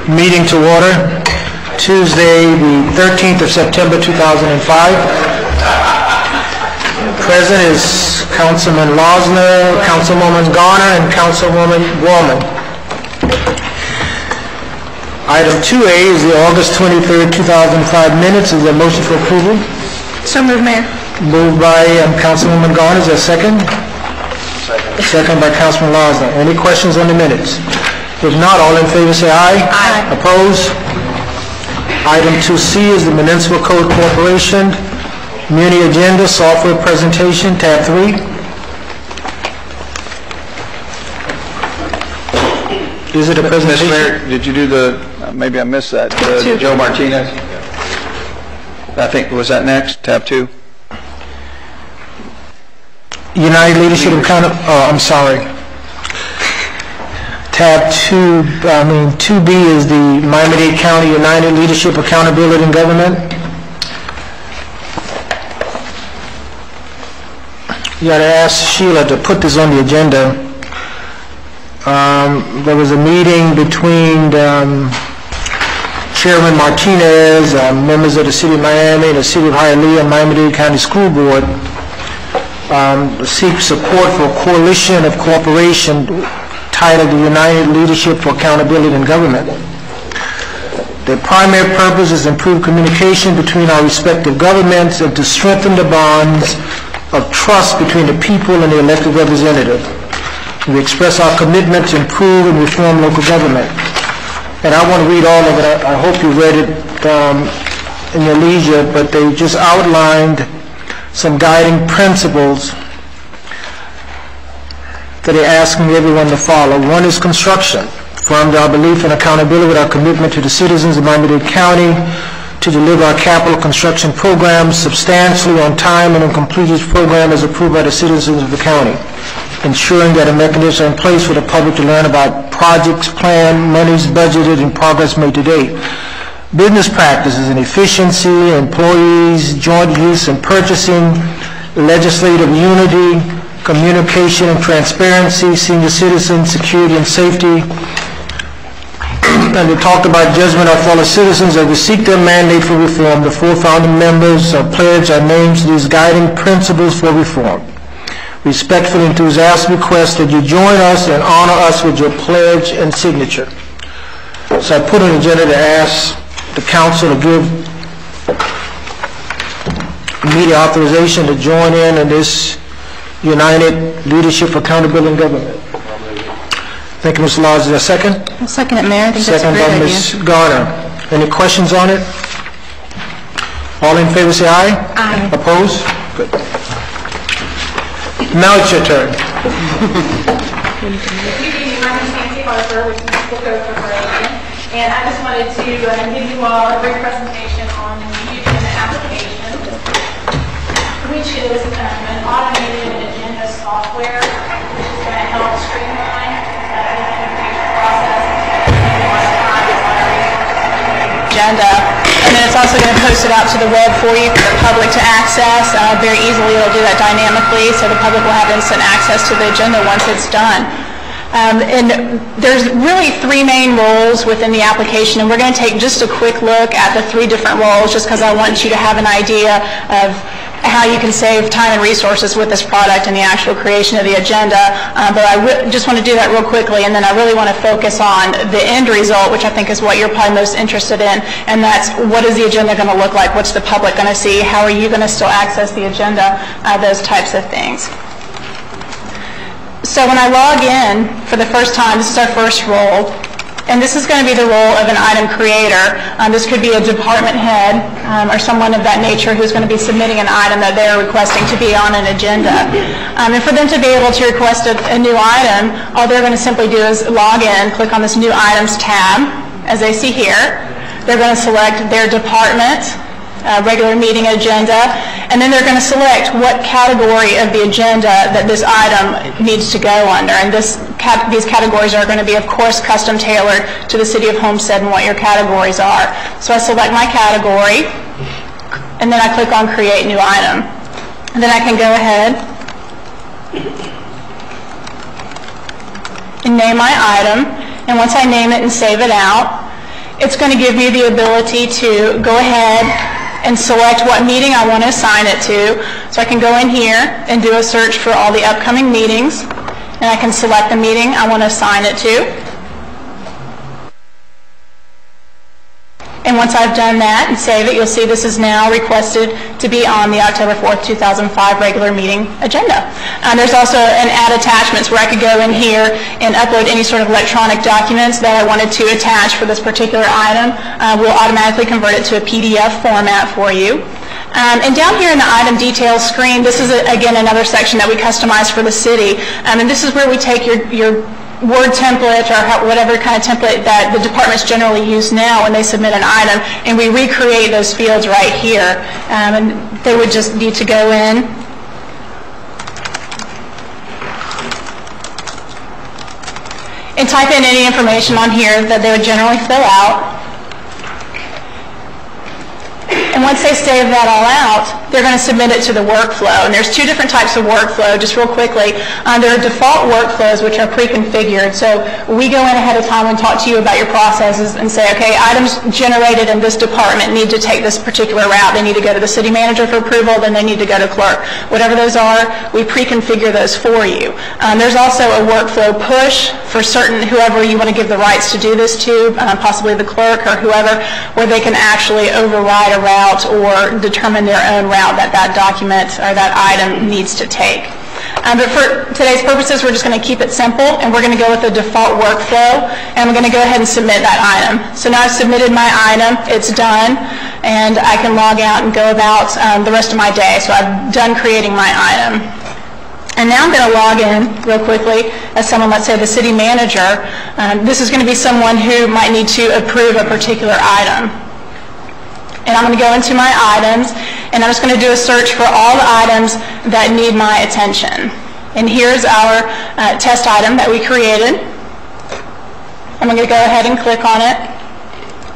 Meeting to order, Tuesday, the 13th of September, 2005. Present is Councilman Losner, Councilwoman Garner, and Councilwoman Warman. Item 2A is the August 23rd, 2005 minutes. Is there a motion for approval? So moved, Mayor. Moved by Councilwoman Garner. Is there a second? Second by Councilman Losner. Any questions on the minutes? If not, all in favor say aye. Aye. Opposed? Item 2C is the Municipal Code Corporation Muni Agenda Software Presentation, tab 3. Is it a presentation? Mr. Mayor, did you do the, maybe I missed that, Joe Martinez? I think, was that next, tab 2? United Leadership I'm sorry. Tab 2B is the Miami-Dade County United Leadership Accountability and Government. You got to ask Sheila to put this on the agenda. There was a meeting between Chairman Martinez, members of the City of Miami, and the City of Hialeah, Miami-Dade County School Board, seek support for a coalition of cooperation titled the United Leadership for Accountability in Government. Their primary purpose is improve communication between our respective governments and to strengthen the bonds of trust between the people and the elected representative. We express our commitment to improve and reform local government. And I want to read all of it. I hope you read it in your leisure, but they just outlined some guiding principles that they're asking everyone to follow. One is construction. Affirmed our belief and accountability with our commitment to the citizens of Miami-Dade County to deliver our capital construction programs substantially on time and complete each program as approved by the citizens of the county, ensuring that a mechanism is in place for the public to learn about projects planned, monies budgeted, and progress made to date. Business practices and efficiency, employees, joint use and purchasing, legislative unity, communication and transparency, senior citizen security and safety. And they talked about judgment of fellow citizens as we seek their mandate for reform. The 4 founding members pledge our names to these guiding principles for reform. Respectfully and enthusiastically request that you join us and honor us with your pledge and signature. So I put an agenda to ask the council to give immediate authorization to join in this United Leadership for Accountability and Government. Thank you, Ms. Laws. Is there a second? I'll second it, Mayor. I think second that's a great by idea. Ms. Garner. Any questions on it? All in favor say aye. Aye. Opposed? Good. Now it's your turn. And I just wanted to give you all a brief presentation on the new agenda application, which is an automated agenda software, which is going to help streamline the implementation process agenda. And then it's also going to post it out to the web for you for the public to access very easily. It'll do that dynamically, so the public will have instant access to the agenda once it's done. And there's really 3 main roles within the application, and we're going to take just a quick look at the 3 different roles just because I want you to have an idea of how you can save time and resources with this product and the actual creation of the agenda. But I just want to do that real quickly, and then I really want to focus on the end result, which I think is what you're probably most interested in, and that's what is the agenda going to look like? What's the public going to see? How are you going to still access the agenda? Those types of things. So when I log in for the first time, this is our first role, and this is going to be the role of an item creator. This could be a department head or someone of that nature who's going to be submitting an item that they're requesting to be on an agenda. And for them to be able to request a new item, all they're going to simply do is log in, click on this New Items tab, as they see here. They're going to select their department, regular meeting agenda, and then they're going to select what category of the agenda that this item needs to go under. And these categories are going to be, of course, custom tailored to the City of Homestead and what your categories are. So I select my category, and then I click on Create New Item. And then I can go ahead and name my item. And once I name it and save it out, It's going to give me the ability to go ahead and select what meeting I want to assign it to. So I can go in here and do a search for all the upcoming meetings, and I can select the meeting I want to assign it to. And once I've done that and save it, you'll see this is now requested to be on the October 4th, 2005 regular meeting agenda. There's also an add attachments where I could go in here and upload any sort of electronic documents that I wanted to attach for this particular item. We'll automatically convert it to a PDF format for you. And down here in the item details screen, this is, again, another section that we customize for the city. And this is where we take your Word template or whatever kind of template that the departments generally use now when they submit an item, and we recreate those fields right here. And they would just need to go in and type in any information on here that they would generally fill out. And once they save that all out, they're going to submit it to the workflow. And there's two different types of workflow, just real quickly. There are default workflows, which are pre-configured. So we go in ahead of time and talk to you about your processes and say, okay, items generated in this department need to take this particular route. They need to go to the city manager for approval, then they need to go to clerk. Whatever those are, we pre-configure those for you. There's also a workflow push for certain, whoever you want to give the rights to do this to, possibly the clerk or whoever, where they can actually override a route or determine their own route that that document or that item needs to take. But for today's purposes, we're just going to keep it simple, and we're going to go with the default workflow, and we're going to go ahead and submit that item. So now I've submitted my item, it's done, and I can log out and go about the rest of my day. So I've done creating my item. And now I'm going to log in real quickly as someone, let's say the city manager. This is going to be someone who might need to approve a particular item. And I'm going to go into my items, and I'm just going to do a search for all the items that need my attention. And here's our test item that we created. I'm going to go ahead and click on it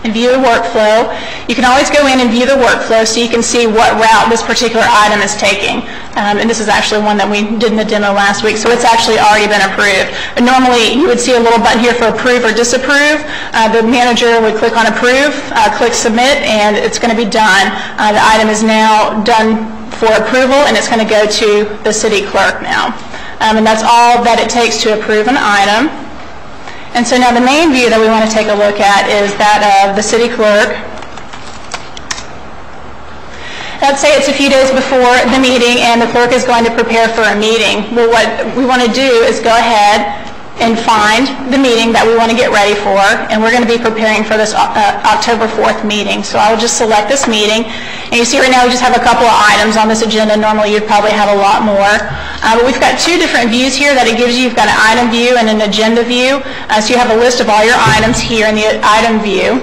and view the workflow. You can always go in and view the workflow so you can see what route this particular item is taking. And this is actually one that we did in the demo last week, so it's actually already been approved. But normally you would see a little button here for approve or disapprove. The manager would click on approve, click submit, and it's going to be done. The item is now done for approval, and it's going to go to the city clerk now. And that's all that it takes to approve an item. And so now the main view that we want to take a look at is that of the city clerk. Let's say it's a few days before the meeting and the clerk is going to prepare for a meeting. Well, what we want to do is go ahead and find the meeting that we want to get ready for, and we're going to be preparing for this October 4th meeting. So I will just select this meeting, and you see right now we just have a couple of items on this agenda. Normally you'd probably have a lot more. But we've got two different views here that it gives you. You've got an item view and an agenda view. So you have a list of all your items here in the item view.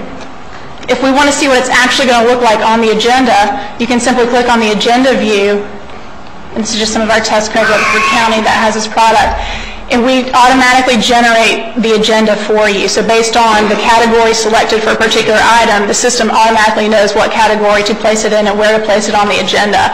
If we want to see what it's actually going to look like on the agenda, you can simply click on the agenda view. And this is just some of our test code for county that has this product. And we automatically generate the agenda for you. So based on the category selected for a particular item, the system automatically knows what category to place it in and where to place it on the agenda.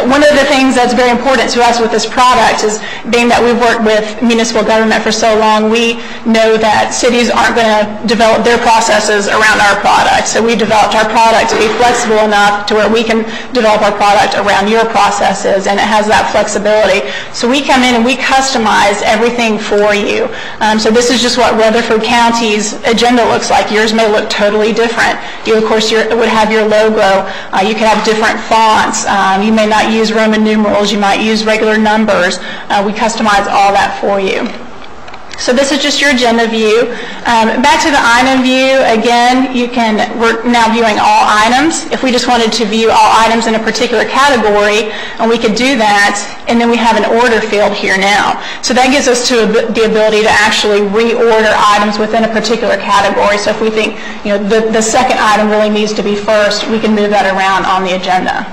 One of the things that's very important to us with this product is, being that we've worked with municipal government for so long, we know that cities aren't going to develop their processes around our product. So we developed our product to be flexible enough to where we can develop our product around your processes, and it has that flexibility. So we come in and we customize everything for you. So this is just what Rutherford County's agenda looks like. Yours may look totally different. You, of course, would have your logo. You could have different fonts. You may not use Roman numerals. You might use regular numbers. We customize all that for you. So this is just your agenda view. Back to the item view, again, we're now viewing all items. If we just wanted to view all items in a particular category, and we could do that, and then we have an order field here now. So that gives us the ability to actually reorder items within a particular category. So if we think the second item really needs to be first, we can move that around on the agenda.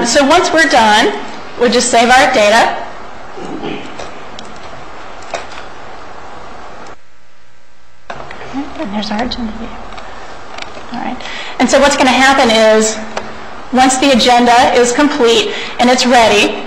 So once we're done, we'll just save our data. And there's our agenda view. All right. And so what's going to happen is, once the agenda is complete and it's ready,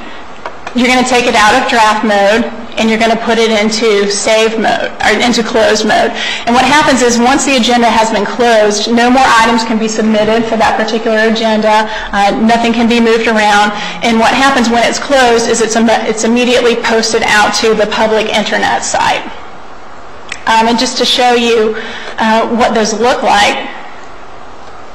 you're going to take it out of draft mode, and you're going to put it into save mode, or into closed mode. And what happens is once the agenda has been closed, no more items can be submitted for that particular agenda. Nothing can be moved around. And what happens when it's closed is it's immediately posted out to the public internet site. And just to show you what those look like,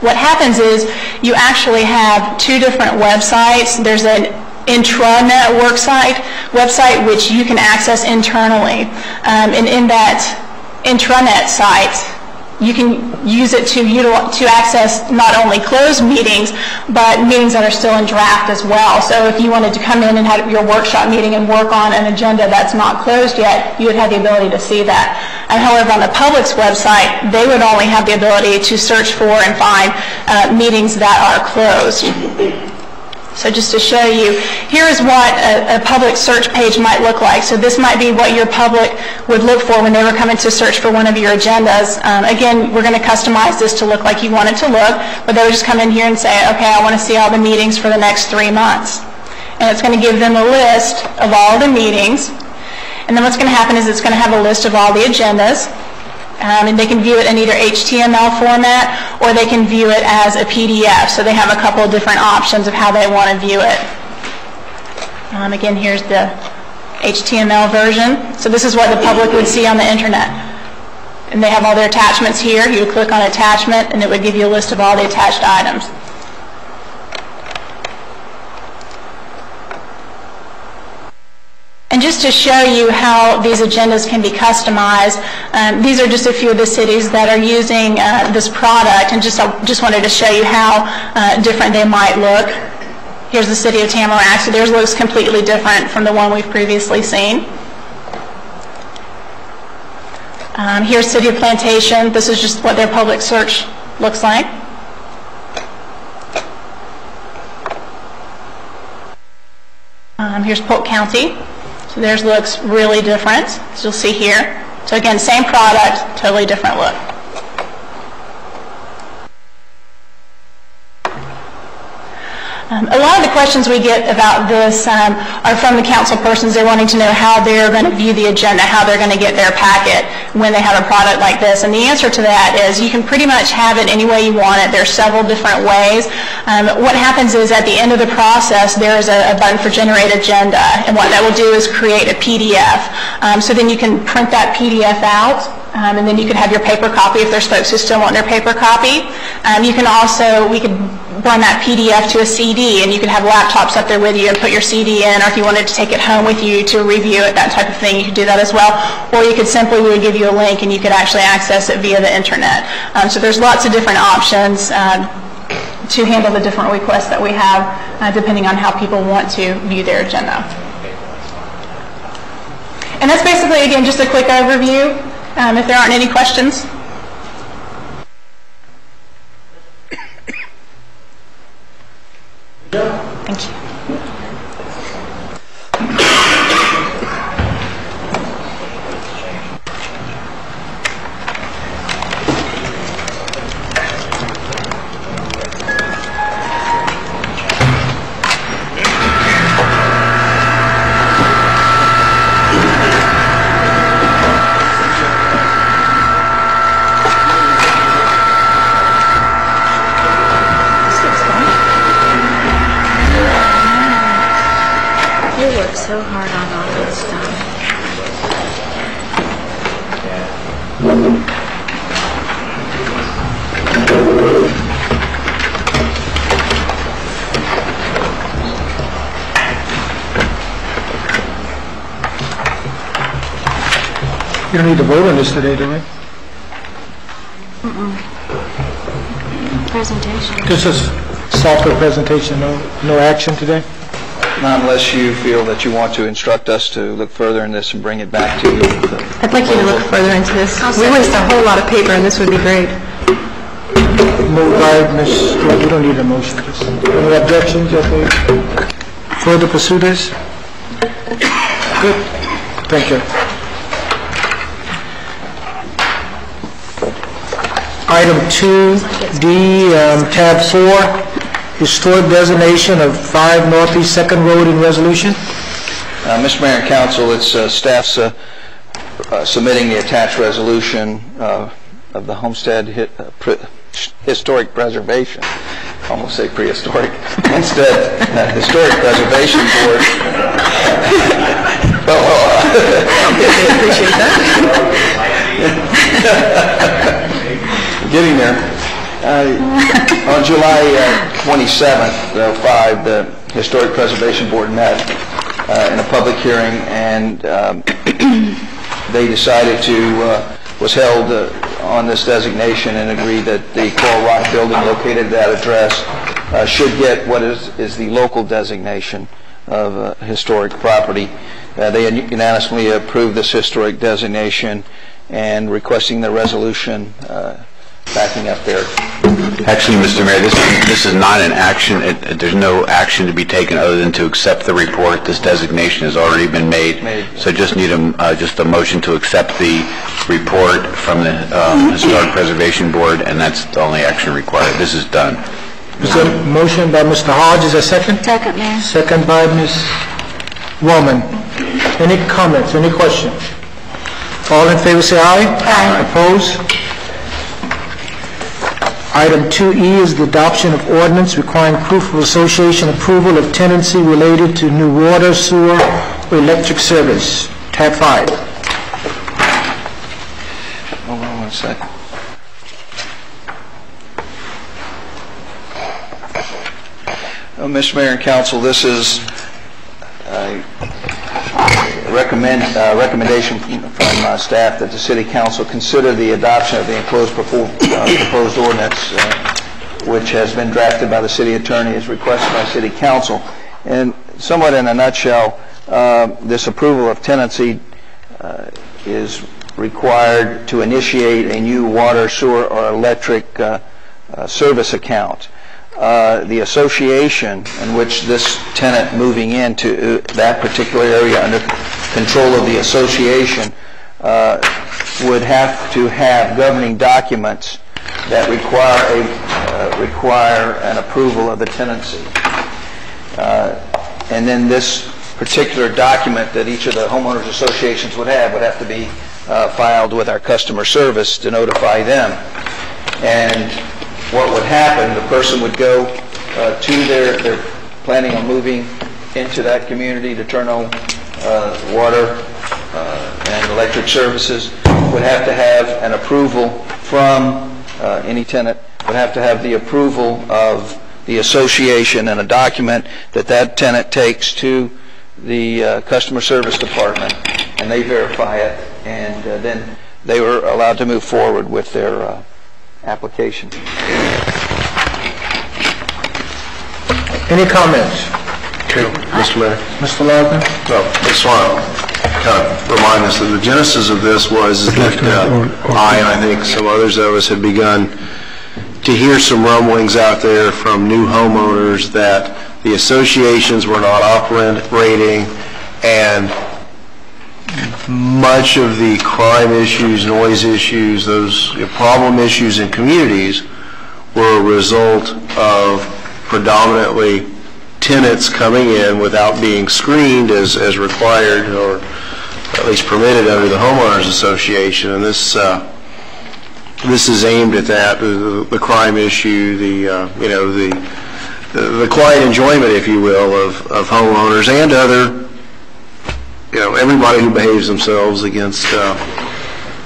what happens is you actually have two different websites. There's an intranet website which you can access internally. And in that intranet site, you can use it to access not only closed meetings, but meetings that are still in draft as well. So if you wanted to come in and have your workshop meeting and work on an agenda that's not closed yet, you would have the ability to see that. And however, on the public's website, they would only have the ability to search for and find meetings that are closed. So just to show you, here is what a public search page might look like. So this might be what your public would look for when they were coming to search for one of your agendas. Again, we're going to customize this to look like you want it to look, but they would just come in here and say, okay, I want to see all the meetings for the next 3 months. And it's going to give them a list of all the meetings. And then what's going to happen is it's going to have a list of all the agendas. And they can view it in either HTML format or they can view it as a PDF. So they have a couple of different options of how they want to view it. Again, here's the HTML version. So this is what the public would see on the internet. And they have all their attachments here. You would click on attachment and it would give you a list of all the attached items. And just to show you how these agendas can be customized, these are just a few of the cities that are using this product, and just wanted to show you how different they might look. Here's the city of Tamarack, so theirs looks completely different from the one we've previously seen. Here's City of Plantation. This is just what their public search looks like. Here's Polk County. So theirs looks really different, as you'll see here. So again, same product, totally different look. A lot of the questions we get about this are from the council persons. They're wanting to know how they're going to view the agenda, how they're going to get their packet when they have a product like this. And the answer to that is you can pretty much have it any way you want it. There's several different ways. What happens is at the end of the process, there's a button for Generate Agenda. And what that will do is create a PDF. So then you can print that PDF out. And then you could have your paper copy if there's folks who still want their paper copy. You can also, we could run that PDF to a CD, and you could have laptops up there with you and put your CD in, or if you wanted to take it home with you to review it, that type of thing, you could do that as well. Or you could simply, we would give you a link and you could actually access it via the internet. So there's lots of different options to handle the different requests that we have, depending on how people want to view their agenda. And that's basically, again, just a quick overview. If there aren't any questions. Thank you. So hard on all that stuff. You don't need to vote on this today, do we? Presentation. This is software presentation, no action today? Not unless you feel that you want to instruct us to look further in this and bring it back to you. I'd like you to look further into this. We waste a whole lot of paper, and this would be great. Moved by Ms. Stewart. We don't need a motion. Any objections? Okay. Further pursue this? Good. Thank you. Item 2D, tab 4. Historic designation of 5 Northeast 2nd Road in resolution. Mr. Mayor and Council, it's staff's submitting the attached resolution of the Homestead Historic Preservation. I almost say prehistoric. Homestead Historic Preservation Board. I appreciate that. Getting there. On July 27th, 2005, the Historic Preservation Board met in a public hearing, and they decided was held on this designation and agreed that the Coral Rock building located at that address should get what is the local designation of historic property. They unanimously approved this historic designation and requesting the resolution backing up there. Actually, Mr. Mayor, this is not an action. There's no action to be taken other than to accept the report. This designation has already been made. So just need just a motion to accept the report from the Historic Preservation Board, and that's the only action required. This is done. Is there a motion by Mr. Hodge? Is there a second? Second, Mayor. Second by Ms. Woman. Any comments? Any questions? All in favor say aye. Aye. Opposed? Item 2E is the adoption of ordinance requiring proof of association approval of tenancy related to new water, sewer, or electric service. Tab 5. Hold on one second. Mr. Mayor and Council, this is a recommendation from staff that the City Council consider the adoption of the proposed ordinance, which has been drafted by the City Attorney as requested by City Council. And somewhat in a nutshell, this approval of tenancy is required to initiate a new water, sewer, or electric service account. The association in which this tenant moving into that particular area under control of the association would have to have governing documents that require an approval of the tenancy. And then this particular document that each of the homeowners associations would have to be filed with our customer service to notify them. And what would happen, the person would go to they're planning on moving into that community to turn on water and electric services, would have to have an approval from any tenant, would have to have the approval of the association and a document that tenant takes to the customer service department, and they verify it, and then they were allowed to move forward with their application. Any comments? Okay, Mr. Mayor. Mr. Logan? Well, I just want to kind of remind us that the genesis of this was that I think some others of us had begun to hear some rumblings out there from new homeowners that the associations were not operating, and much of the crime issues, noise issues, those problem issues in communities were a result of predominantly tenants coming in without being screened as required or at least permitted under the homeowners association. And this is aimed at that, the crime issue, the quiet enjoyment, if you will, of homeowners and other, everybody who behaves themselves against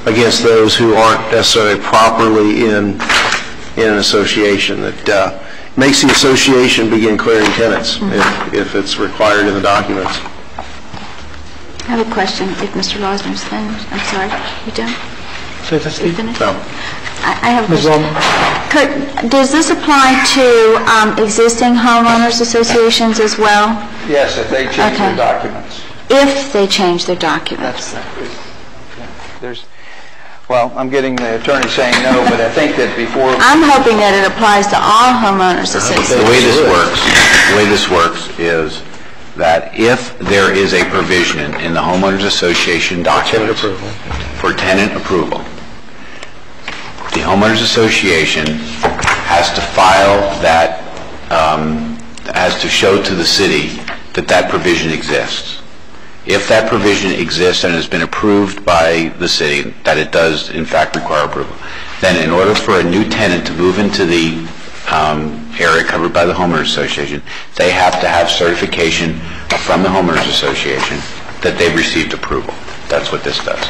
those who aren't necessarily properly in an association. That makes the association begin clearing tenants if it's required in the documents. I have a question, if Mr. Rosner's finished. I'm sorry, you done? You finished? No. I have a question. Does this apply to existing homeowners associations as well? Yes, if they change their documents. If they change their documents. Well, I'm getting the attorney saying no, but I think that before... I'm hoping that it applies to all homeowners associations. The way this works is that if there is a provision in the homeowners association documents for tenant approval, the homeowners association has to file that, has to show to the city that that provision exists. If that provision exists and has been approved by the city, that it does in fact require approval, then in order for a new tenant to move into the area covered by the homeowners association, they have to have certification from the homeowners association that they've received approval. That's what this does.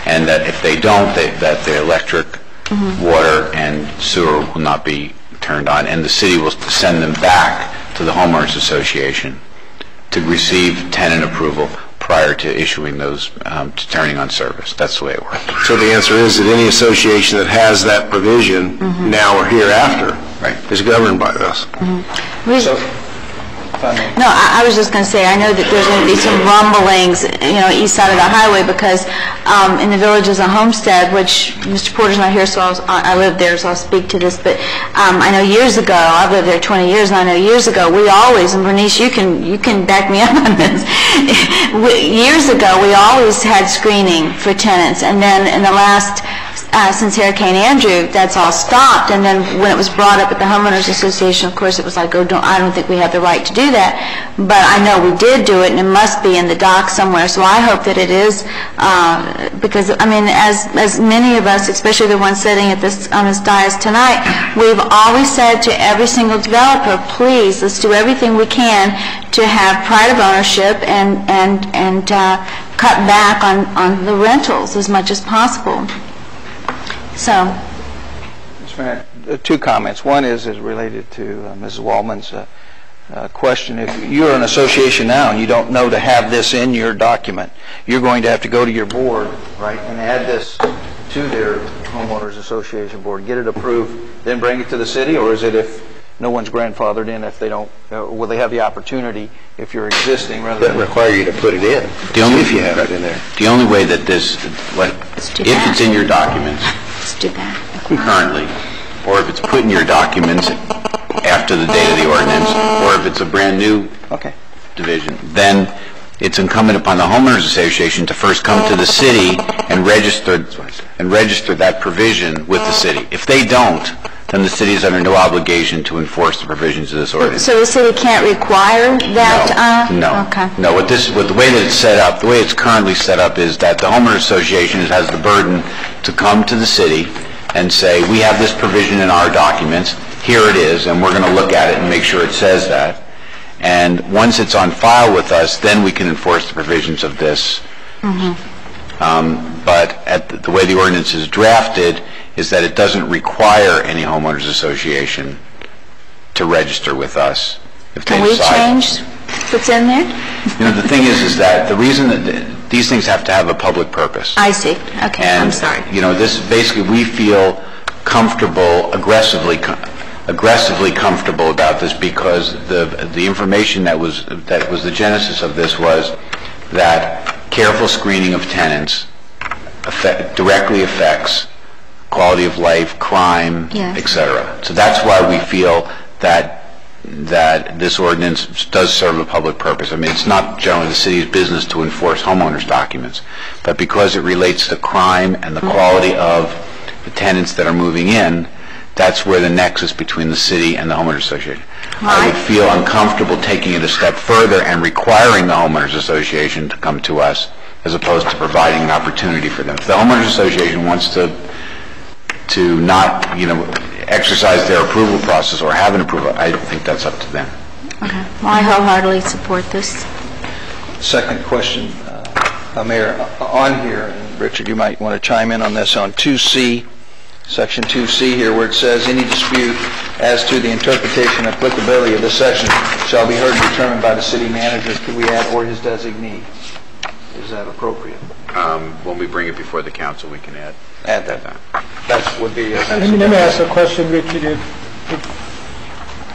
And that if they don't, that the electric, water, and sewer will not be turned on, and the city will send them back to the homeowners association to receive tenant approval prior to issuing those, to turning on service. That's the way it works. So the answer is that any association that has that provision now or hereafter is governed by this. So, No, I was just going to say, I know that there's going to be some rumblings, east side of the highway, because in the villages of Homestead, which Mr. Porter's not here, so I live there, so I'll speak to this, but I know years ago, I've lived there 20 years, and I know years ago, we always, and Bernice, you can back me up on this, years ago, we always had screening for tenants, and then in the last since Hurricane Andrew, that's all stopped. And then when it was brought up at the Homeowners Association, of course, it was like, I don't think we have the right to do that. But I know we did do it, and it must be in the dock somewhere. So I hope that it is, because, I mean, as many of us, especially the ones sitting at on this dais tonight, we've always said to every single developer, please, let's do everything we can to have pride of ownership and cut back on the rentals as much as possible. So, Mr. Mayor, two comments. One is related to Mrs. Waldman's question. If you're an association now and you don't know to have this in your document, you're going to have to go to your board, right, and add this to their homeowners association board, get it approved, then bring it to the city, or is it if no one's grandfathered in, if they don't, will they have the opportunity if you're existing rather than require you to put it in, if you have it in there. The only way that this, if it's in your documents currently, or if it's put in your documents after the date of the ordinance, or if it's a brand new division, then it's incumbent upon the homeowners association to first come to the city and register that provision with the city. If they don't, then the city is under no obligation to enforce the provisions of this ordinance. So the city can't require that? No. Okay. No. With the way that it's set up, the way it's currently set up is that the homeowners association has the burden to come to the city and say, we have this provision in our documents, here it is, and we're going to look at it and make sure it says that. And once it's on file with us, then we can enforce the provisions of this. But the way the ordinance is drafted is that it doesn't require any homeowners association to register with us if they decide. Can we change what's in there? The thing is that the reason that these things have to have a public purpose. I see. Okay, and, I'm sorry. This basically we feel comfortable, aggressively comfortable about this because the information that was the genesis of this was that careful screening of tenants directly affects quality of life, crime, etc. So that's why we feel that this ordinance does serve a public purpose. I mean, it's not generally the city's business to enforce homeowners' documents, but because it relates to crime and the quality of the tenants that are moving in, that's where the nexus between the city and the homeowners association. I would feel uncomfortable taking it a step further and requiring the homeowners association to come to us as opposed to providing an opportunity for them. If the homeowners association wants to not, exercise their approval process or have an approval, I think that's up to them. Okay. Well, I wholeheartedly support this. Second question, Mayor, on here, and Richard, you might want to chime in on this, on 2C, Section 2C here, where it says, any dispute as to the interpretation and applicability of this section shall be heard and determined by the city manager. Could we add, or his designee? Is that appropriate? When we bring it before the council, we can add that. That would be... Let me ask a question, Richard.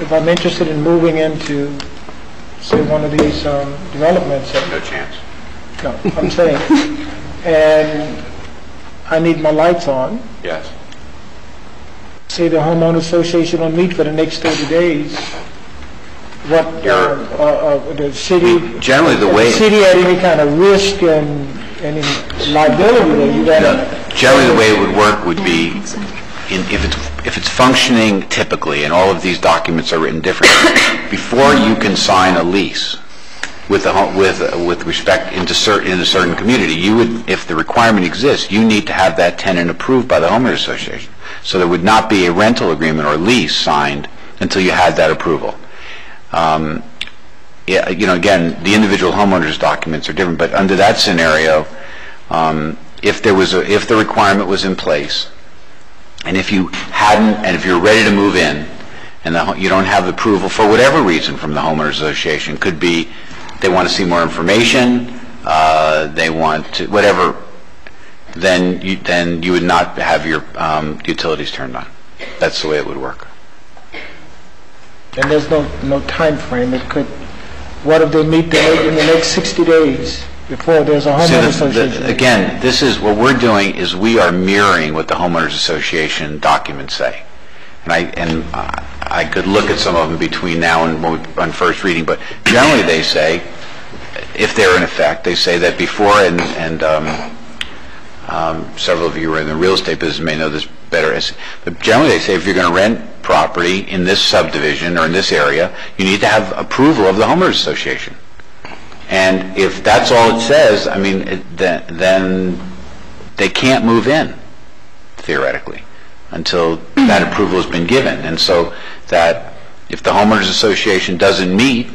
If I'm interested in moving into, say, one of these developments... No chance. No, I'm saying, and I need my lights on. Yes. Say the homeowner association will meet for the next 30 days. What the city... Generally, the way... the city had any kind of risk and any liability that you got... Generally, the way it would work would be, if it's functioning typically, and all of these documents are written differently, before you can sign a lease, with respect in a certain community. You would, if the requirement exists, you need to have that tenant approved by the homeowners association. So there would not be a rental agreement or lease signed until you had that approval. Again, the individual homeowners documents are different, but under that scenario, if the requirement was in place, and if you hadn't, and if you're ready to move in, and you don't have approval for whatever reason from the homeowners association, could be they want to see more information, they want to, whatever, then you would not have your utilities turned on. That's the way it would work. And there's no time frame. It could, what if they meet in the next 60 days before there's a homeowners association? Again, this is what we're doing is we are mirroring what the homeowners association documents say. And I could look at some of them between now and on first reading, but generally they say, if they're in effect, they say that before, and several of you who are in the real estate business may know this better, but generally they say if you're going to rent property in this subdivision or in this area, you need to have approval of the homeowners association. And if that's all it says, I mean, then they can't move in, theoretically, until that approval has been given. And so that if the homeowners association doesn't meet,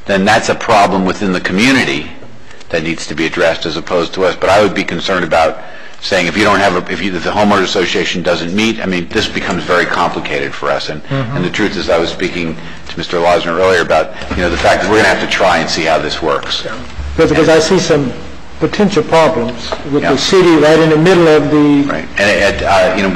then that's a problem within the community that needs to be addressed as opposed to us. But I would be concerned about saying if the homeowners association doesn't meet, I mean, this becomes very complicated for us. And the truth is, I was speaking to Mr. Losner earlier about, the fact that we're going to have to try and see how this works. Because I see some potential problems with the city right in the middle of the... Right. And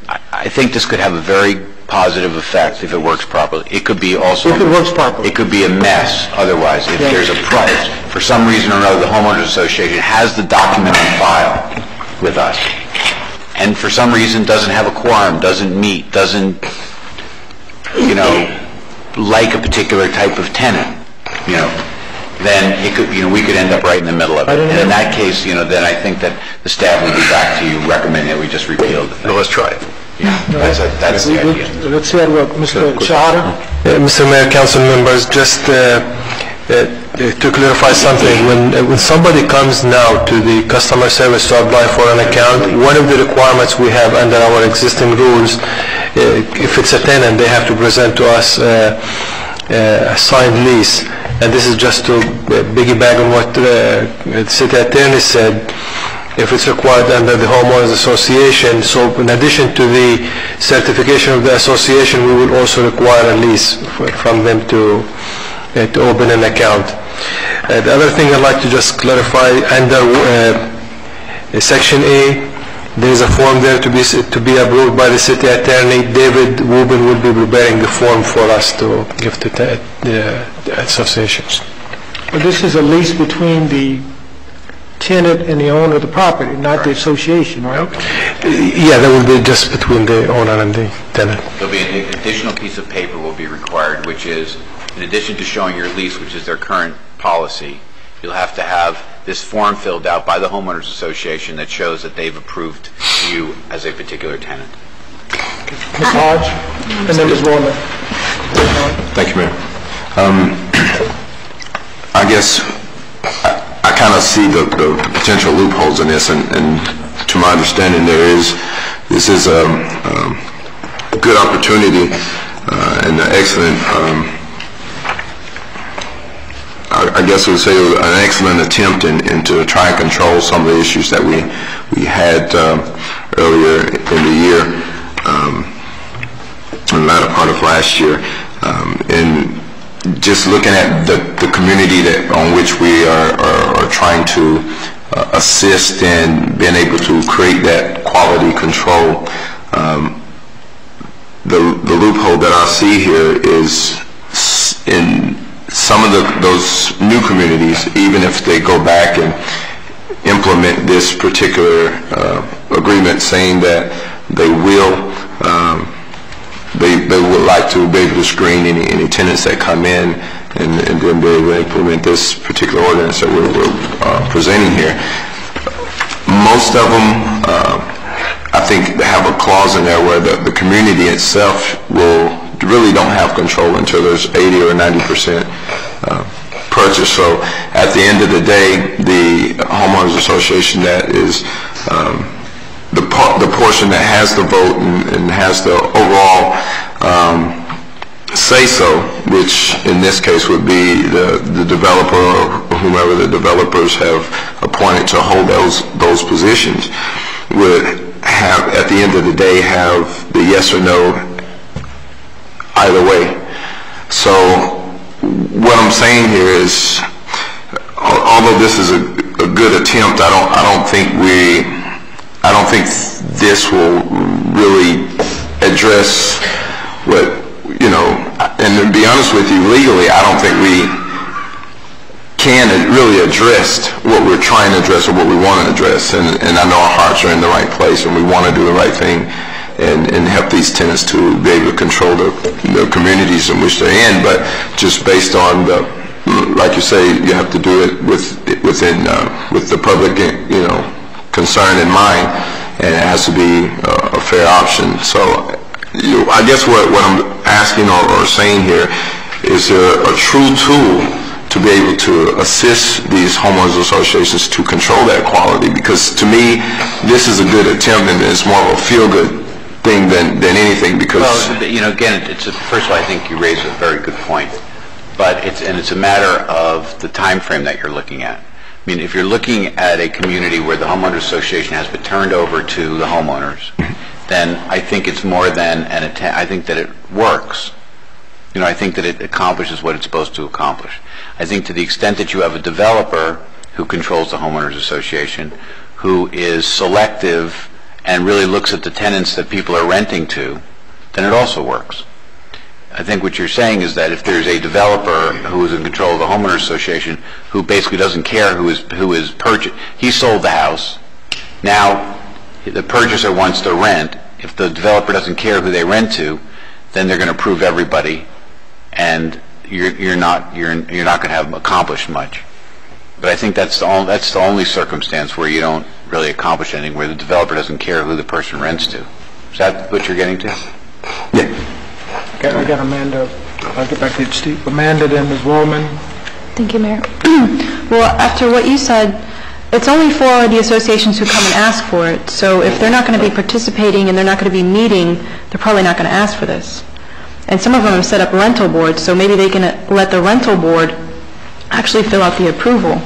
I think this could have a very positive effect if it works properly. It could be also... If it works properly. It could be a mess otherwise. If there's a price, for some reason or another, the homeowners association has the document on file with us, and for some reason doesn't have a quorum, doesn't meet, doesn't, like a particular type of tenant, then it could, we could end up right in the middle of it. And in that case, then I think that the staff would be back to you recommending that we just repeal the thing. Well, let's try it. Yeah, that's the idea. Let's hear what Mr. Shahada. Mr. Mayor, council members, just to clarify something, when somebody comes now to the customer service to apply for an account, one of the requirements we have under our existing rules, if it's a tenant, they have to present to us a signed lease. And this is just to piggyback on what the city attorney said. If it's required under the homeowners association, so in addition to the certification of the association, we will also require a lease from them to open an account. The other thing I'd like to just clarify, under Section A, there is a form there to be approved by the city attorney. David Wubin will be preparing the form for us to give to the associations. Well, this is a lease between the tenant and the owner of the property, not the association, right? Yeah, that will be just between the owner and the tenant. There'll be an additional piece of paper will be required, which is, in addition to showing your lease, which is their current policy, you'll have to have this form filled out by the homeowners association that shows that they've approved you as a particular tenant. Ms. Hodge, and then Ms. Warner. Thank you, Mayor. I guess I kind of see the potential loopholes in this, and to my understanding, this is a good opportunity and an excellent, I guess we would say an excellent attempt to try and control some of the issues that we had earlier in the year, in the latter part of last year, and just looking at the community on which we are trying to assist in being able to create that quality control. The loophole that I see here is in some of those new communities, even if they go back and implement this particular agreement, saying that they will they would like to be able to screen any tenants that come in and then be able to implement this particular ordinance that we're presenting here. Most of them, I think, have a clause in there where the community itself really don't have control until there's 80 or 90% purchased. So at the end of the day, the homeowners association that is the portion that has the vote and has the overall say-so, which in this case would be the developer or whomever the developers have appointed to hold those positions, would have, at the end of the day, have the yes or no either way. So what I'm saying here is, although this is a good attempt, I don't think this will really address what, you know, and to be honest with you, legally, I don't think we can really address what we're trying to address or what we want to address. And I know our hearts are in the right place and we want to do the right thing and help these tenants to be able to control the communities in which they're in. But just based on the, like you say, you have to do it with the public, you know, concern in mind, and it has to be a fair option. So I guess what I'm asking or saying here is a true tool to be able to assist these homeowners associations to control that quality, because to me this is a good attempt and it's more of a feel-good thing than anything. Because, well, you know, again, first of all, I think you raise a very good point, but it's a matter of the time frame that you're looking at. I mean, if you're looking at a community where the homeowners association has been turned over to the homeowners, then I think it's more than an attempt. I think that it works. You know, I think that it accomplishes what it's supposed to accomplish. I think to the extent that you have a developer who controls the homeowners association, who is selective and really looks at the tenants that people are renting to, then it also works. I think what you're saying is that if there's a developer who is in control of the homeowners association who basically doesn't care who is purchased, he sold the house, now the purchaser wants to rent. If the developer doesn't care who they rent to, then they're going to approve everybody, and you're not going to have accomplished much. But I think that's the only circumstance where you don't really accomplish anything, where the developer doesn't care who the person rents to. Is that what you're getting to? Yeah. Okay, I got Amanda. I'll get back to you, Steve. Amanda, then Ms. Woolman. Thank you, Mayor. Well, after what you said, it's only for the associations who come and ask for it. So if they're not going to be participating and they're not going to be meeting, they're probably not going to ask for this. And some of them have set up rental boards, so maybe they can let the rental board actually fill out the approval.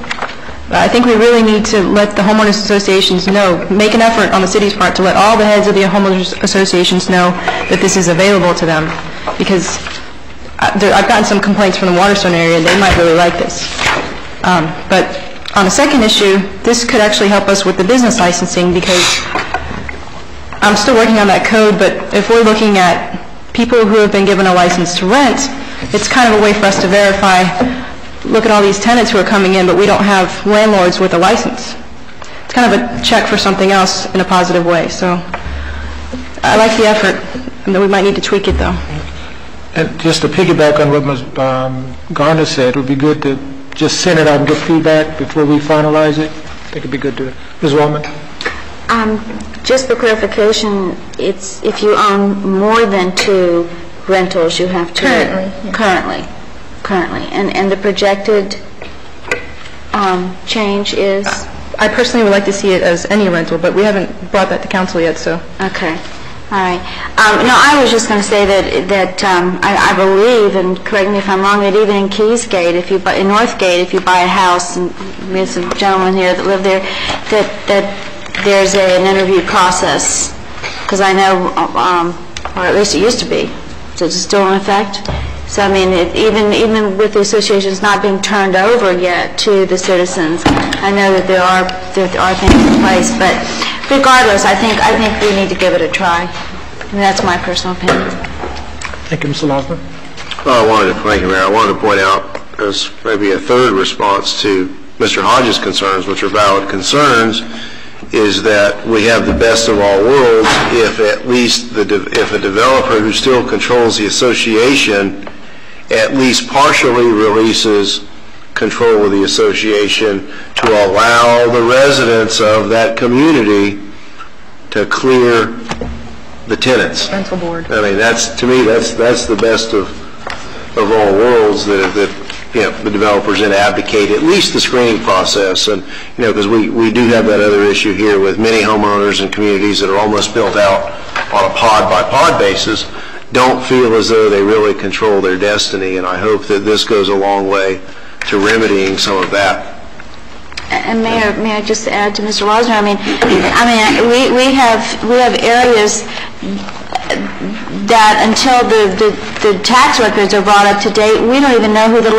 But I think we really need to let the homeowners associations know, make an effort on the city's part to let all the heads of the homeowners associations know that this is available to them. Because I've gotten some complaints from the Waterstone area, and they might really like this. But on the second issue, this could actually help us with the business licensing, because I'm still working on that code, but if we're looking at people who have been given a license to rent, it's kind of a way for us to verify, look at all these tenants who are coming in, but we don't have landlords with a license. It's kind of a check for something else in a positive way. So I like the effort, and we might need to tweak it, though. And just to piggyback on what Ms. Garner said, it would be good to just send it out and get feedback before we finalize it. I think it would be good to. Ms. Wallman? Just for clarification, it's if you own more than 2 rentals, you have to... Currently. And the projected change is? I personally would like to see it as any rental, but we haven't brought that to council yet, so... Okay. All right. No, I was just going to say that I believe, and correct me if I'm wrong, that even in Keysgate, in Northgate, if you buy a house, and there's some gentlemen here that live there, that there's an interview process, because I know, or at least it used to be. Is it still in effect? So I mean, even with the associations not being turned over yet to the citizens, I know that there are things in place, but. Regardless, I think we need to give it a try. And that's my personal opinion. Thank you, Mr. Losman. Thank you, Mayor. I wanted to point out, as maybe a third response to Mr. Hodges' concerns, which are valid concerns, is that we have the best of all worlds if at least if a developer who still controls the association at least partially releases control of the association to allow the residents of that community to clear the tenants. Rental board. I mean, to me, that's the best of all worlds, that the developers then abdicate at least the screening process. And, because we do have that other issue here with many homeowners and communities that are almost built out on a pod-by-pod basis, don't feel as though they really control their destiny. And I hope that this goes a long way to remedying some of that. And may I just add to Mr. Wozner? We have areas that until the tax records are brought up to date, we don't even know who the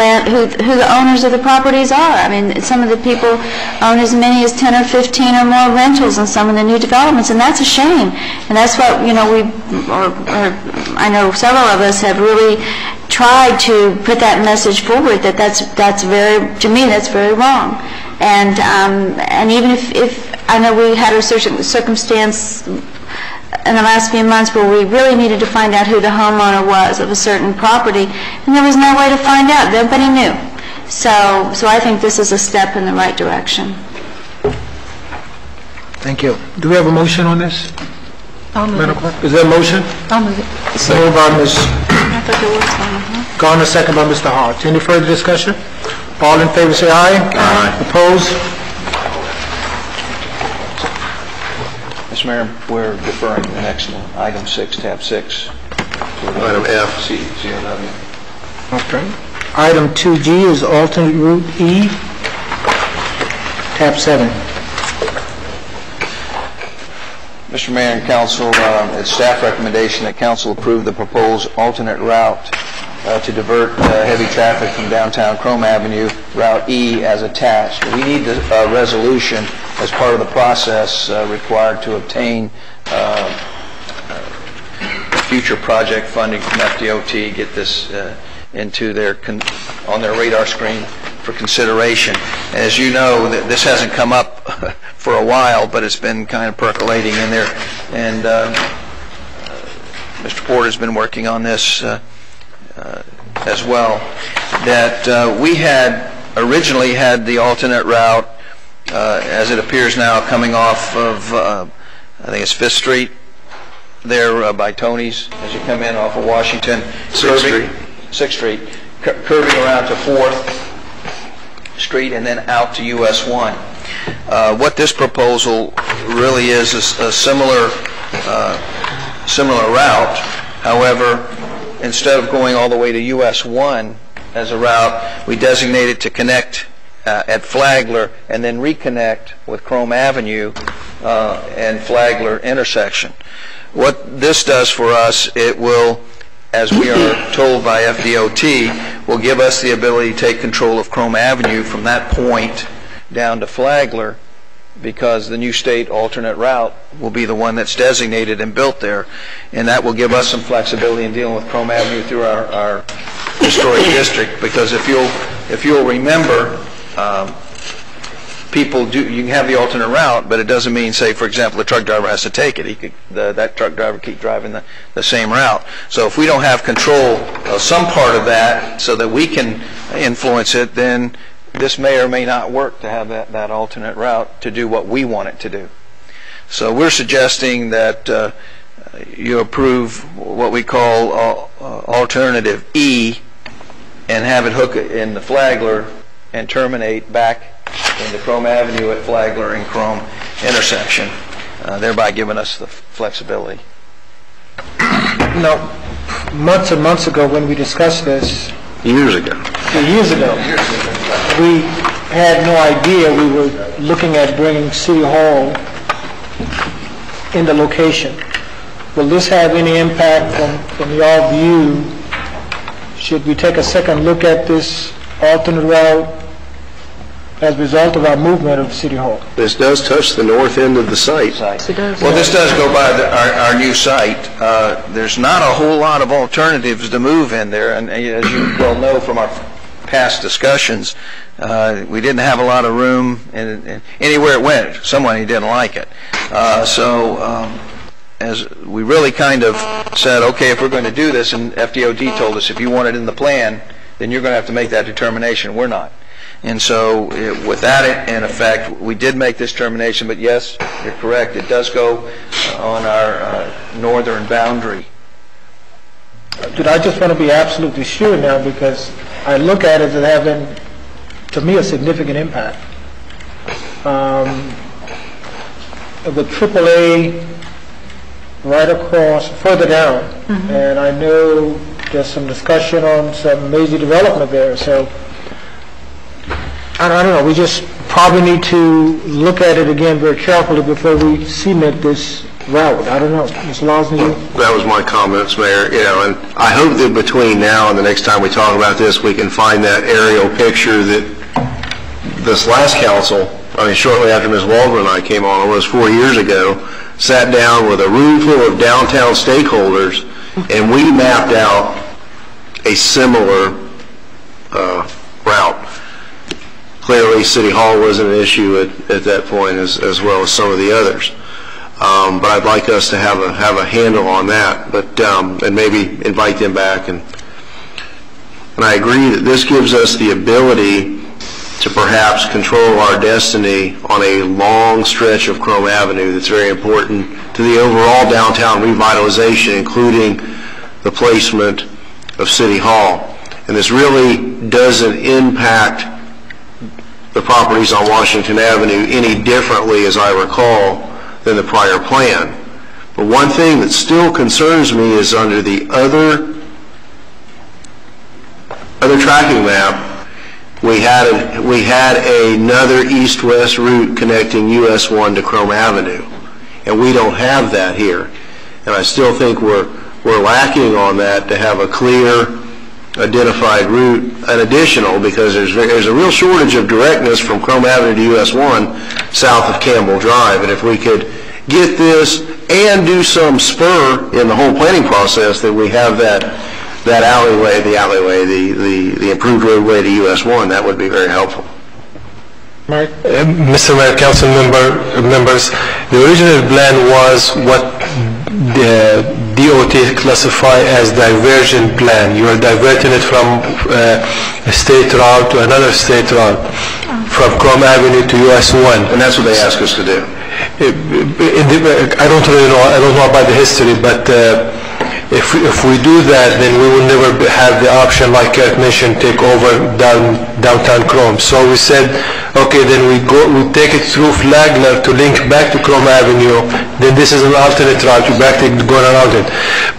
owners of the properties are. Some of the people own as many as 10 or 15 or more rentals in some of the new developments, and that's a shame. And that's what I know several of us have really tried to put that message forward. That's very, to me, that's very wrong. And even if I know we had a certain circumstance in the last few months where we really needed to find out who the homeowner was of a certain property, and there was no way to find out. Nobody knew. So I think this is a step in the right direction. Thank you. Do we have a motion on this? I'll move Madam it. Clerk, is there a motion? I'll move it. Moved by Ms. I thought there was one. Garner, second by Mr. Hart. Any further discussion? All in favor say aye. Aye. Opposed? Mr. Mayor, we're deferring to the next one, item 6, tab 6. Item F. COW. Okay. Item 2G is alternate route E, tab 7. Mr. Mayor and Council, it's staff recommendation that Council approve the proposed alternate route to divert heavy traffic from downtown Chrome Avenue, Route E, as attached. We need the resolution as part of the process required to obtain future project funding from FDOT, get this into on their radar screen for consideration. As you know, this hasn't come up for a while, but it's been kind of percolating in there. And Mr. Porter's been working on this as well. That we had originally had the alternate route, as it appears now, coming off of, I think it's 5th Street, there by Tony's, as you come in off of Washington. 6th Street, curving around to 4th Street and then out to US 1. What this proposal really is a similar route. However, instead of going all the way to US 1 as a route, we designate it to connect at Flagler and then reconnect with Chrome Avenue and Flagler intersection. What this does for us, it will, as we are told by FDOT, will give us the ability to take control of Chrome Avenue from that point down to Flagler, because the new state alternate route will be the one that's designated and built there, and that will give us some flexibility in dealing with Chrome Avenue through our historic district. Because if you'll remember, you can have the alternate route, but it doesn't mean, say, for example, the truck driver has to take it. That truck driver keep driving the same route. So if we don't have control of some part of that so that we can influence it, then this may or may not work to have that alternate route to do what we want it to do. So we're suggesting that you approve what we call alternative E and have it hook in the Flagler and terminate back into Chrome Avenue at Flagler and Chrome intersection, thereby giving us the flexibility. Now, months and months ago when we discussed this, Years ago, we had no idea we were looking at bringing City Hall in the location. Will this have any impact from your view? Should we take a second look at this alternate route as a result of our movement of City Hall? this does touch the north end of the site. Well, this does go by our new site. There's not a whole lot of alternatives to move in there, and as you well know from our past discussions, we didn't have a lot of room, and anywhere it went, someone didn't like it. As we really kind of said, okay, if we're going to do this, and FDOT told us if you want it in the plan, then you're going to have to make that determination. We're not. And so with that in effect, we did make this determination, but yes, you're correct, it does go on our northern boundary. Dude, I just want to be absolutely sure now, because I look at it as having, to me, a significant impact. With AAA right across, further down, and I know there's some discussion on some major development there, so I don't know, we just probably need to look at it again very carefully before we cement this route. I don't know. Ms. Lawson, you? That was my comments, Mayor. And I hope that between now and the next time we talk about this, we can find that aerial picture that this last council, shortly after Ms. Waldron and I came on, it was 4 years ago, sat down with a room full of downtown stakeholders, and we mapped out a similar route. Clearly, City Hall wasn't an issue at that point, as well as some of the others. But I'd like us to have a handle on that, and maybe invite them back. And I agree that this gives us the ability to perhaps control our destiny on a long stretch of Chrome Avenue that's very important to the overall downtown revitalization, including the placement of City Hall. And this really doesn't impact the properties on Washington Avenue any differently, as I recall, than the prior plan. But one thing that still concerns me is under the other tracking map, we had another east-west route connecting US 1 to Chrome Avenue, and we don't have that here. And I still think we're lacking on that to have a clear, identified route, an additional, because there's a real shortage of directness from Chrome Avenue to US 1 south of Campbell Drive. And if we could get this and do some spur in the whole planning process, that we have that alleyway, the improved roadway to US 1, that would be very helpful. Mr. Mayor, council members, the original plan was what the DOT classify as diversion plan. You are diverting it from a state route to another state route, from Chrome Avenue to US 1. And that's what they ask us to do. I don't really know. I don't know about the history, but if we do that, then we will never have the option, like Kurt mentioned, take over downtown Chrome. So we said, okay, then we take it through Flagler to link back to Chrome Avenue. Then this is an alternate route. You back to go around it,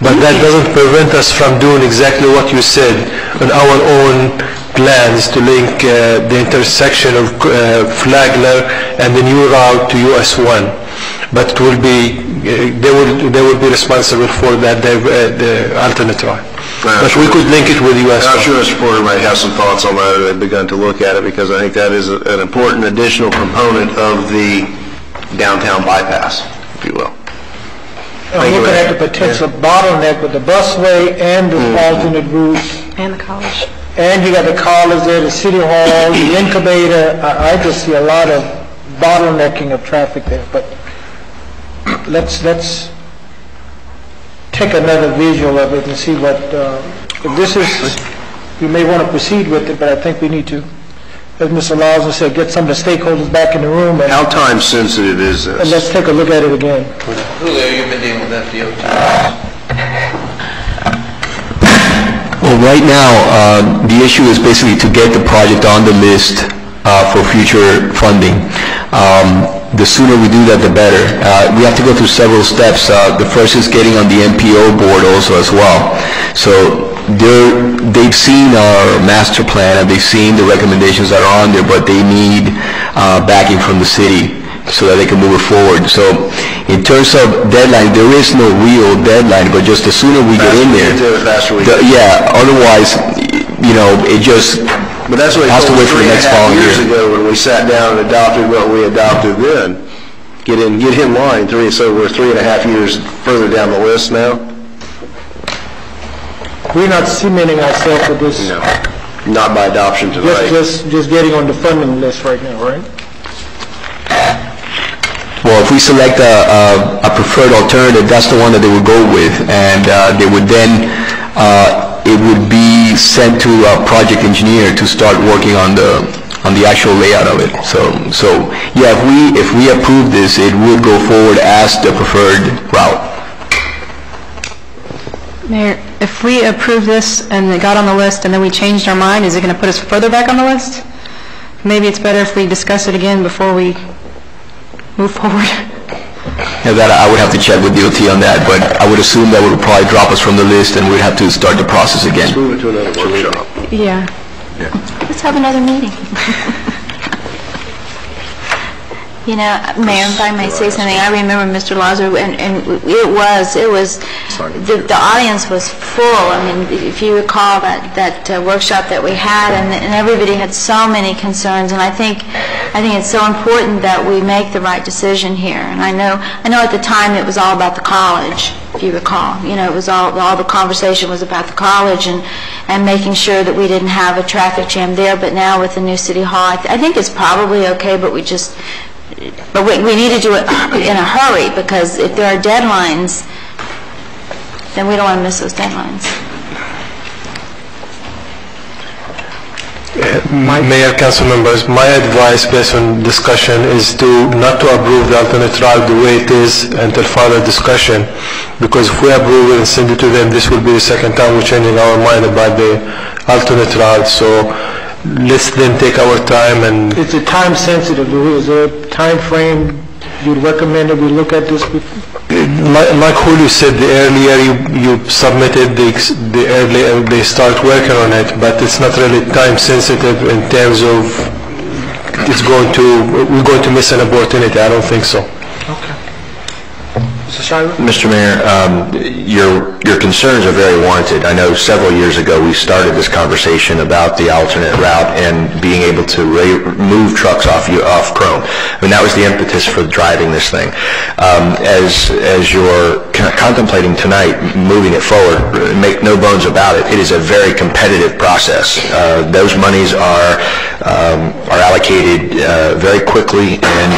but that doesn't prevent us from doing exactly what you said on our own plans to link the intersection of Flagler and the new route to US 1. But it will be they will be responsible for that the alternate route. But we could link it with US 1. I'm sure Mr. Porter might have some thoughts on that, or they've begun to look at it, because I think that is an important additional component of the downtown bypass, if you will. I'm looking at the potential bottleneck with the busway and the alternate route. And the college. And you got the college there, the city hall, the incubator. I just see a lot of bottlenecking of traffic there. But let's take another visual of it and see what, if this is, we may want to proceed with it, but I think we need to, as Mr. Lawson said, get some of the stakeholders back in the room. And how time sensitive is this? And let's take a look at it again. Julio, you've been dealing with FDOT. Well, right now, the issue is basically to get the project on the list for future funding. The sooner we do that, the better. We have to go through several steps. The first is getting on the MPO board also as well. So they've seen our master plan and they've seen the recommendations that are on there, but they need backing from the city so that they can move it forward. So in terms of deadline, there is no real deadline, but just the sooner we get in there, otherwise, it just but that's what has to wait for the next following year. 3.5 years ago when we sat down and adopted what we adopted then. Get in line. So we're 3.5 years further down the list now. We're not cementing ourselves with this. No, not by adoption tonight. Just getting on the funding list right now, right? Well, if we select a preferred alternative, that's the one that they would go with, and they would then, it would be sent to a project engineer to start working on the actual layout of it. So yeah, if we approve this, it would go forward as the preferred route. Mayor, if we approve this and it got on the list and then we changed our mind, is it going to put us further back on the list? Maybe it's better if we discuss it again before we move forward. Yeah, that I would have to check with DOT on that, but I would assume that would probably drop us from the list and we'd have to start the process again. Let's move it to another workshop. Yeah. Let's have another meeting. You know, Mayor, if I may say something, I remember Mr. Lazar, and it was, the audience was full. I mean, if you recall that workshop that we had, and everybody had so many concerns, and I think it's so important that we make the right decision here. And I know at the time it was all about the college, if you recall. You know, it was all the conversation was about the college and making sure that we didn't have a traffic jam there. But now with the new city hall, I think it's probably okay, but we need to do it in a hurry, because if there are deadlines, then we don't want to miss those deadlines. Mayor, council members, my advice based on discussion is not to approve the alternate route the way it is until further discussion, because if we approve it and send it to them, this will be the second time we're changing our mind about the alternate route. So let's then take our time. And It's a time sensitive. Is there a time frame you'd recommend that we look at this before? like Julio said, the earlier you submitted, the earlier they start working on it, but it's not really time sensitive in terms of we're going to miss an opportunity. I don't think so. Okay. Mr. Shire? Mr. Mayor, your concerns are very warranted. I know several years ago we started this conversation about the alternate route and being able to move trucks off Chrome. I mean, that was the impetus for driving this thing. As you're contemplating tonight, moving it forward, make no bones about it, it is a very competitive process. Those monies are allocated very quickly, and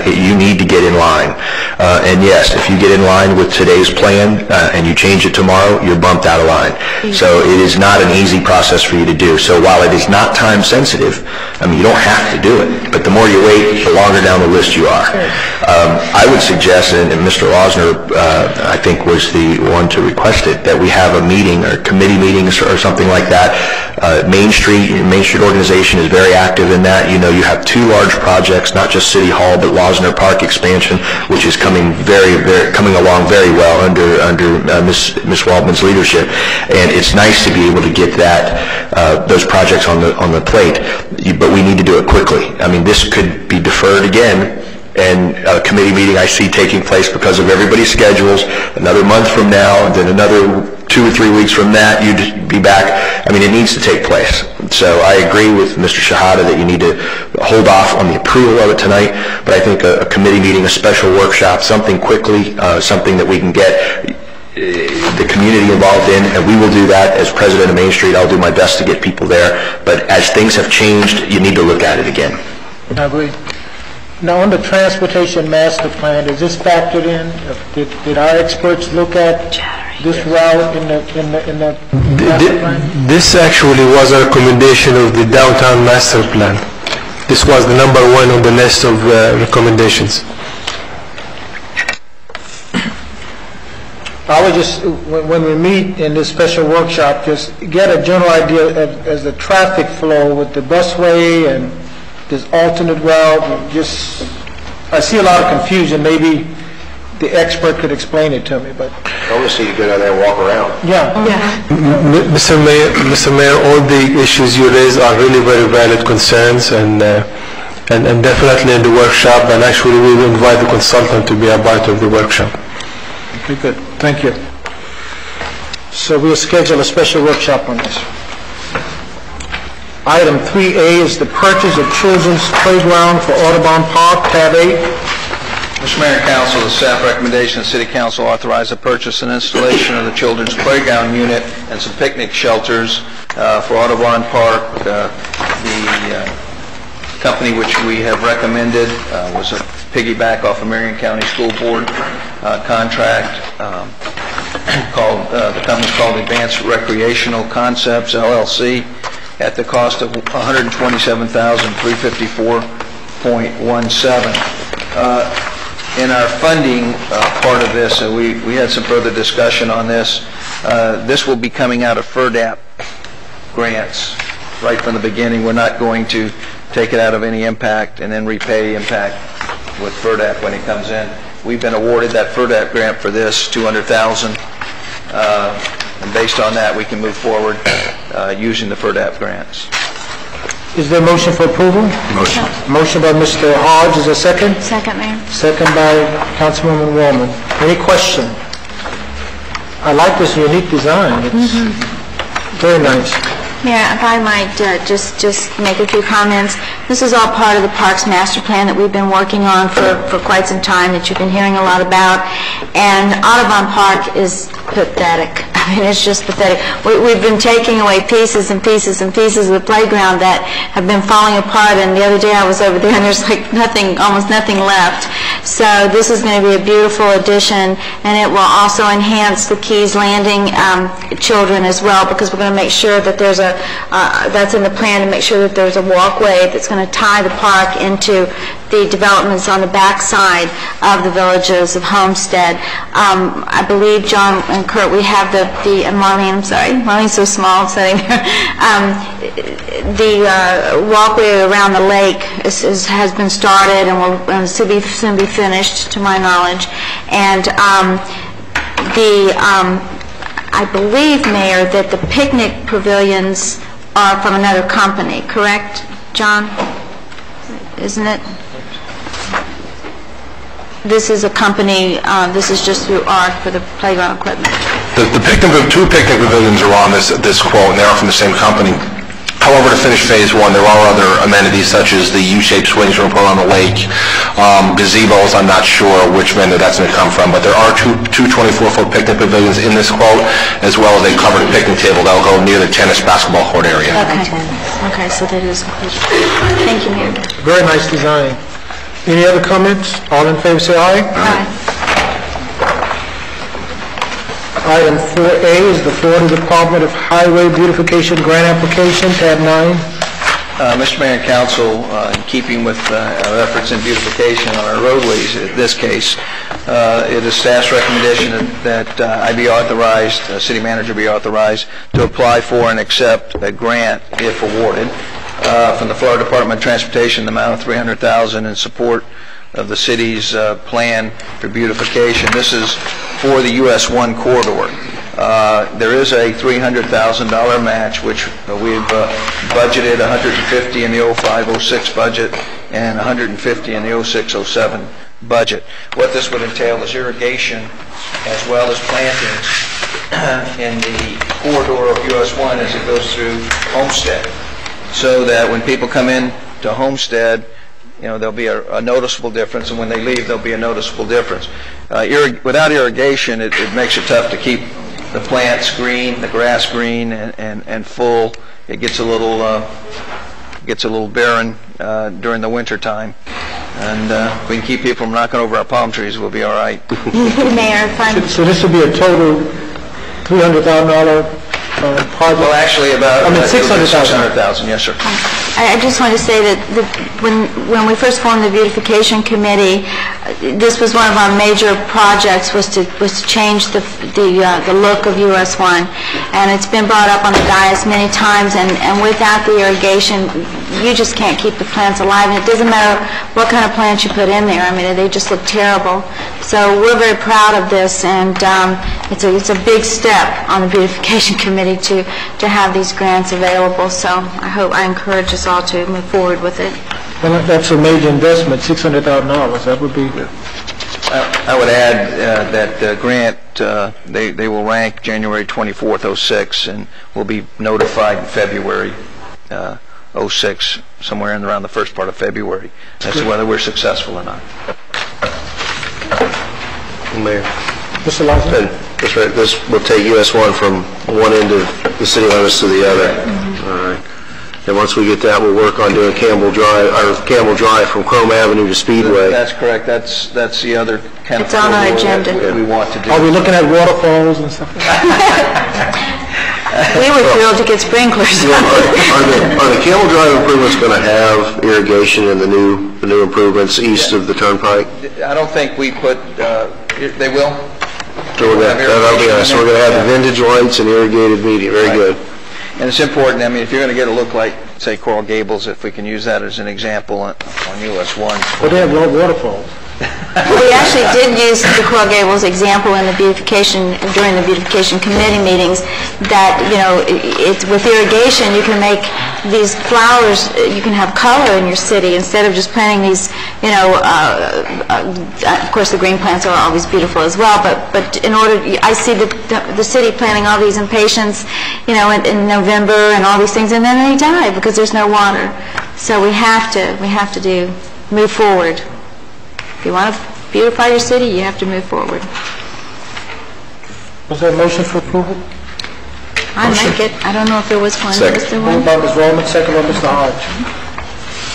you need to get in line. And yes, if you get in line with today's plan and you change it tomorrow, you're bumped out of line. So it is not an easy process for you to do. So while it is not time sensitive, I mean, you don't have to do it, but the more you wait, the longer down the list you are. I would suggest, and Mr. Losner, I think, was the one to request it, that we have a meeting or committee meetings or something like that. Main Street organization is very active in that. You know, you have two large projects, not just City Hall, but Losner Park expansion, which is coming along very well under Ms. Waldman's leadership, and it's nice to be able to get those projects on the plate, but we need to do it quickly. I mean, this could be deferred again, and a committee meeting I see taking place because of everybody's schedules, another month from now, and then another 2 or 3 weeks from that, you'd be back. I mean, it needs to take place. So I agree with Mr. Shahada that you need to hold off on the approval of it tonight, but I think a committee meeting, a special workshop, something quickly, something that we can get the community involved in, and we will do that. As president of Main Street, I'll do my best to get people there, but as things have changed, you need to look at it again. I agree. Now, on the transportation master plan, is this factored in? Did our experts look at this route in the master plan? This actually was a recommendation of the downtown master plan. This was the number one on the list of recommendations. I would just, when we meet in this special workshop, just get a general idea of the traffic flow with the busway and this alternate route. I see a lot of confusion. Maybe the expert could explain it to me, but... I want to see you go down there and walk around. Yeah. Mr. Mayor, all the issues you raise are really very valid concerns, and definitely in the workshop, and actually we will invite the consultant to be a part of the workshop. Okay, good. Thank you. So we'll schedule a special workshop on this. Item 3A is the purchase of children's playground for Audubon Park, tab 8. Mr. Mayor and Council, the staff recommendation, the City Council authorize the purchase and installation of the children's playground unit and some picnic shelters for Audubon Park. The company which we have recommended was a piggyback off a Marion County School Board contract. The company's called Advanced Recreational Concepts, LLC, at the cost of $127,354.17. In our funding part of this, we had some further discussion on this. This will be coming out of FERDAP grants right from the beginning. We're not going to take it out of any impact and then repay impact with FERDAP when it comes in. We've been awarded that FERDAP grant for this, $200,000, and based on that, we can move forward using the FERDAP grants. Is there a motion for approval? Motion. Motion by Mr. Hodge, is there a second? Second, Mayor. Second by Councilwoman Wallman. Any question? I like this unique design. It's very nice. Mayor, if I might just make a few comments. This is all part of the Parks Master Plan that we've been working on for quite some time, that you've been hearing a lot about. And Audubon Park is pathetic. I mean, it's just pathetic. We've been taking away pieces and pieces and pieces of the playground that have been falling apart. And the other day I was over there and there's like nothing, almost nothing left. So this is going to be a beautiful addition, and it will also enhance the Keys Landing children as well, because we're going to make sure that there's a, that's in the plan, to make sure that there's a walkway that's going to tie the park into the developments on the back side of the villages of Homestead. I believe, John and Kurt, we have the Marlene, I'm sorry, Marlene's so small sitting there. The walkway around the lake has been started and will soon be finished, to my knowledge. And I believe, Mayor, that the picnic pavilions are from another company, correct, John? Isn't it? This is a company, this is just through ARC for the playground equipment. Two picnic pavilions are on this quote, and they are from the same company. However, to finish phase one, there are other amenities such as the U-shaped swings we're put on the lake, gazebos. I'm not sure which vendor that's going to come from, but there are two 24-foot picnic pavilions in this quote, as well as a covered picnic table that will go near the tennis basketball court area. Okay, so that is included. Thank you, Mayor. Very nice design. Any other comments? All in favor say aye. Aye. Item 4A is the Florida Department of Highway Beautification Grant Application, tab 9. Mr. Mayor and Council, in keeping with our efforts in beautification on our roadways, in this case, it is staff's recommendation that I be authorized, city manager be authorized, to apply for and accept a grant, if awarded, from the Florida Department of Transportation, the amount of $300,000 in support of the city's plan for beautification. This is for the US 1 corridor. There is a $300,000 match, which we've budgeted $150 in the 05-06 budget and $150 in the 06-07 budget. What this would entail is irrigation as well as plantings in the corridor of US 1 as it goes through Homestead, so that when people come in to Homestead, you know, there'll be a noticeable difference, and when they leave, there'll be a noticeable difference. Without irrigation, it makes it tough to keep the plants green, the grass green, and full. It gets a little barren during the winter time. And if we can keep people from knocking over our palm trees, we'll be all right. Mayor, if I'm... So this will be a total $300,000 project? Well, actually about... $600,000, yes, sir. I just want to say that when we first formed the beautification committee, this was one of our major projects, was to change the look of US 1, and it's been brought up on the dais many times. And without the irrigation, you just can't keep the plants alive. And it doesn't matter what kind of plants you put in there. I mean, they just look terrible. So we're very proud of this, and it's a big step on the beautification committee to have these grants available. So I encourage us all to move forward with it. Well, that's a major investment, $600,000. That would be... I would add that the grant, they will rank January 24th, 06, and will be notified in February 06, somewhere in around the first part of February, as to whether we're successful or not. Mayor. Mr. Lawson? That's right. This will take US 1 from one end of the city limits to the other. All right. And once we get that, we'll work on doing Campbell Drive from Chrome Avenue to Speedway. That's correct. That's the other kind of... It's on our agenda. That we want to do. Are we looking at waterfalls and stuff? We were thrilled to get sprinklers. Are the Campbell Drive improvements going to have irrigation in the new improvements east of the turnpike? I don't think we put... they will. So that'll be nice. So we're going to have the vintage lights and irrigated media. Very good. And it's important, I mean, if you're going to get a look like, say, Coral Gables, if we can use that as an example on US 1. But they have waterfalls. Well, we actually did use the Coral Gables example in the beautification, during the beautification committee meetings, that, it's with irrigation, you can make these flowers, you can have color in your city instead of just planting these, of course the green plants are always beautiful as well, but in order, I see the city planting all these impatiens, in November and all these things, and then they die because there's no water. So we have to move forward. If you want to beautify your city, you have to move forward. Was there a motion for approval? I make it. I don't know if there was one. Second. Was there one? Moved by Ms. Roman, second by Mr. Hodge.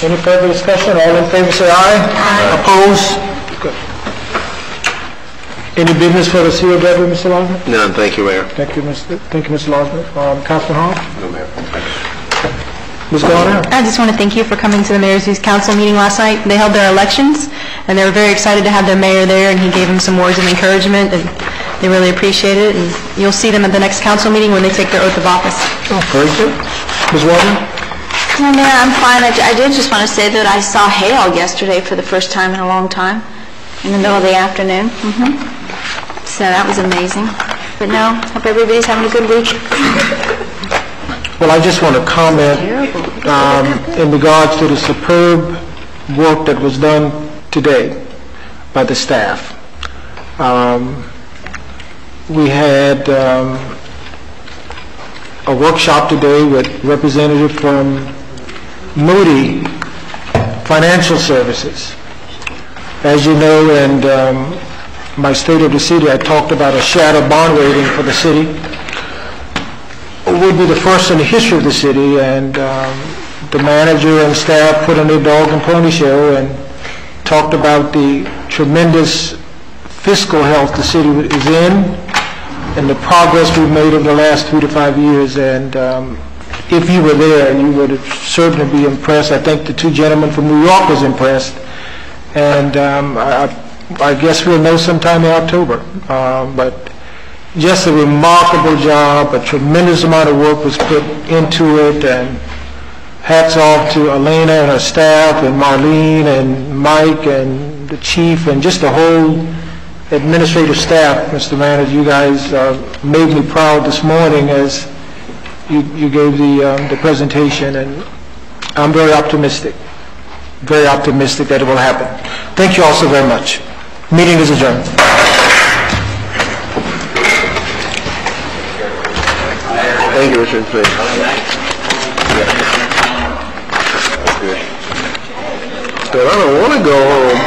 Any further discussion? All in favor say aye. Aye. Opposed? Good. Any business for the COW, Mr. Losman? None. Thank you, Mayor. Thank you, Mr. Losman. Councilman Hall? No, Mayor. Ms. Garner? I just want to thank you for coming to the Mayor's Youth Council meeting last night. They held their elections, and they were very excited to have their mayor there, and he gave them some words of encouragement, and they really appreciate it. And you'll see them at the next council meeting when they take their oath of office. Oh, very good. Ms. Warden? No, Mayor, I'm fine. I did just want to say that I saw hail yesterday for the first time in a long time, in the middle of the afternoon. So that was amazing. But no, hope everybody's having a good week. Well, I just want to comment in regards to the superb work that was done today by the staff. We had a workshop today with representative from Moody Financial Services. As you know, and my State of the City, I talked about a shadow bond rating for the city. It would be the first in the history of the city, and the manager and staff put on their dog and pony show and talked about the tremendous fiscal health the city is in and the progress we've made over the last 3 to 5 years. And if you were there, you would have certainly be impressed. I think the two gentlemen from New York was impressed, and I guess we'll know sometime in October. But just a remarkable job, a tremendous amount of work was put into it, and hats off to Elena and her staff, and Marlene and Mike and the chief and just the whole administrative staff. Mr. Manager, you guys made me proud this morning as you gave the presentation, and I'm very optimistic that it will happen. Thank you all so very much. Meeting is adjourned. Thank you, Richard. Please. But I don't want to go home.